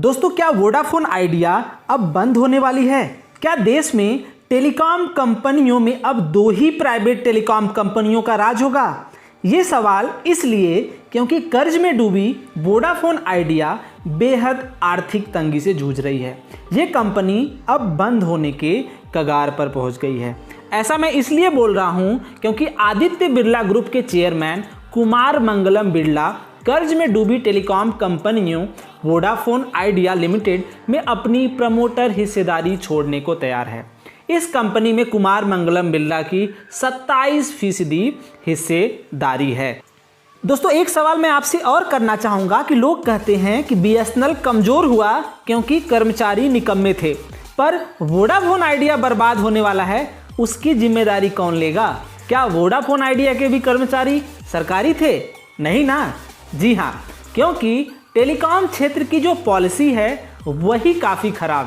दोस्तों, क्या Vodafone idea अब बंद होने वाली है? क्या देश में टेलीकॉम कंपनियों में अब दो ही प्राइवेट टेलीकॉम कंपनियों का राज होगा? ये सवाल इसलिए क्योंकि कर्ज में डूबी वोडाफोन आइडिया बेहद आर्थिक तंगी से जूझ रही है। ये कंपनी अब बंद होने के कगार पर पहुंच गई है। ऐसा मैं इसलिए बोल रहा हूं क्योंकि आदित्य बिरला ग्रुप के चेयरमैन कुमार मंगलम बिरला कर्ज में डूबी टेलीकॉम कंपनियों वोडाफोन आइडिया लिमिटेड में अपनी प्रमोटर हिस्सेदारी छोड़ने को तैयार है। इस कंपनी में कुमार मंगलम बिरला की 27% हिस्सेदारी है। दोस्तों, एक सवाल मैं आपसे और करना चाहूँगा कि लोग कहते हैं कि बीएसएनएल कमज़ोर हुआ क्योंकि कर्मचारी निकम्मे थे, पर वोडाफोन आइडिया बर्बाद होने वाला है, उसकी जिम्मेदारी कौन लेगा? क्या वोडाफोन आइडिया के भी कर्मचारी सरकारी थे? नहीं ना। जी हाँ, क्योंकि टेलीकॉम क्षेत्र की जो पॉलिसी है वही काफ़ी खराब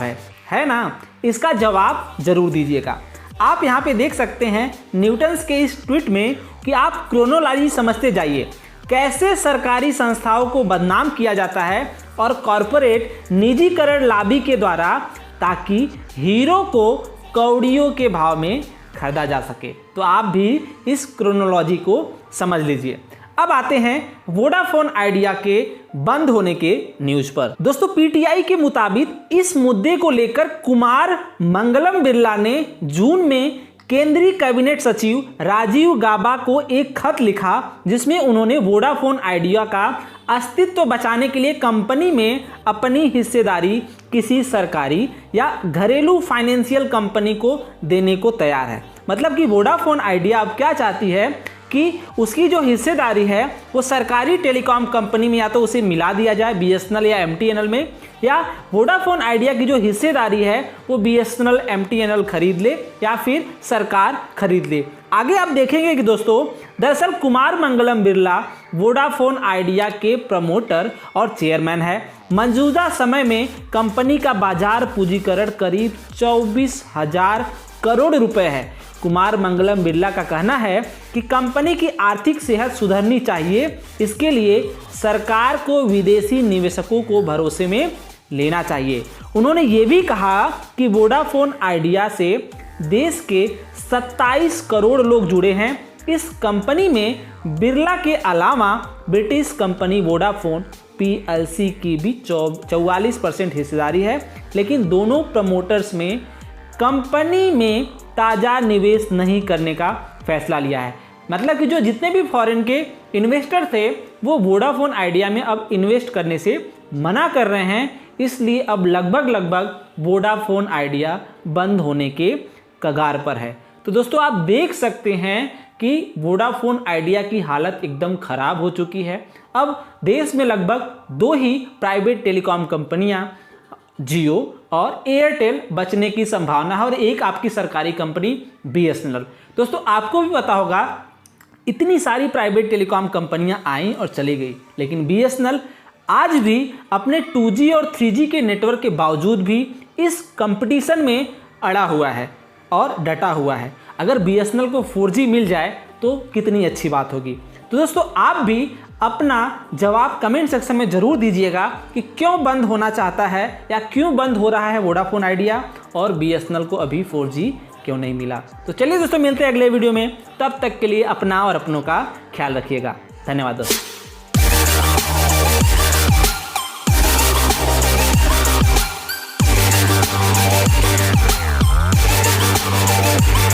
है ना? इसका जवाब जरूर दीजिएगा। आप यहाँ पे देख सकते हैं न्यूटन्स के इस ट्वीट में कि आप क्रोनोलॉजी समझते जाइए, कैसे सरकारी संस्थाओं को बदनाम किया जाता है और कॉरपोरेट निजीकरण लॉबी के द्वारा, ताकि हीरो को कौड़ियों के भाव में खरीदा जा सके। तो आप भी इस क्रोनोलॉजी को समझ लीजिए। अब आते हैं वोडाफोन आइडिया के बंद होने के न्यूज पर। दोस्तों, पीटीआई के मुताबिक इस मुद्दे को लेकर कुमार मंगलम बिरला ने जून में केंद्रीय कैबिनेट सचिव राजीव गाबा को एक खत लिखा, जिसमें उन्होंने वोडाफोन आइडिया का अस्तित्व बचाने के लिए कंपनी में अपनी हिस्सेदारी किसी सरकारी या घरेलू फाइनेंशियल कंपनी को देने को तैयार है। मतलब कि वोडाफोन आइडिया अब क्या चाहती है कि उसकी जो हिस्सेदारी है वो सरकारी टेलीकॉम कंपनी में या तो उसे मिला दिया जाए बीएसएनएल या एमटीएनएल में, या वोडाफोन आइडिया की जो हिस्सेदारी है वो बीएसएनएल एमटीएनएल खरीद ले या फिर सरकार खरीद ले। आगे आप देखेंगे कि दोस्तों, दरअसल कुमार मंगलम बिरला वोडाफोन आइडिया के प्रमोटर और चेयरमैन है। मौजूदा समय में कंपनी का बाजार पूंजीकरण करीब 24,000 करोड़ रुपए है। कुमार मंगलम बिरला का कहना है कि कंपनी की आर्थिक सेहत सुधरनी चाहिए, इसके लिए सरकार को विदेशी निवेशकों को भरोसे में लेना चाहिए। उन्होंने ये भी कहा कि वोडाफोन आइडिया से देश के 27 करोड़ लोग जुड़े हैं। इस कंपनी में बिरला के अलावा ब्रिटिश कंपनी वोडाफोन पीएलसी की भी 44% हिस्सेदारी है, लेकिन दोनों प्रमोटर्स में कंपनी में ताज़ा निवेश नहीं करने का फैसला लिया है। मतलब कि जो जितने भी फॉरेन के इन्वेस्टर थे वो वोडाफोन आइडिया में अब इन्वेस्ट करने से मना कर रहे हैं, इसलिए अब लगभग वोडाफोन आइडिया बंद होने के कगार पर है। तो दोस्तों, आप देख सकते हैं कि वोडाफोन आइडिया की हालत एकदम ख़राब हो चुकी है। अब देश में लगभग दो ही प्राइवेट टेलीकॉम कंपनियां, जियो और एयरटेल, बचने की संभावना है और एक आपकी सरकारी कंपनी बीएसएनएल। दोस्तों, आपको भी पता होगा इतनी सारी प्राइवेट टेलीकॉम कंपनियां आई और चली गई, लेकिन बीएसएनएल आज भी अपने 2G और 3G के नेटवर्क के बावजूद भी इस कंपटीशन में अड़ा हुआ है और डटा हुआ है। अगर बीएसएनएल को 4G मिल जाए तो कितनी अच्छी बात होगी। तो दोस्तों, आप भी अपना जवाब कमेंट सेक्शन में ज़रूर दीजिएगा कि क्यों बंद होना चाहता है या क्यों बंद हो रहा है वोडाफोन आइडिया, और बीएसएनएल को अभी 4G क्यों नहीं मिला। तो चलिए दोस्तों, मिलते हैं अगले वीडियो में। तब तक के लिए अपना और अपनों का ख्याल रखिएगा। धन्यवाद दोस्तों।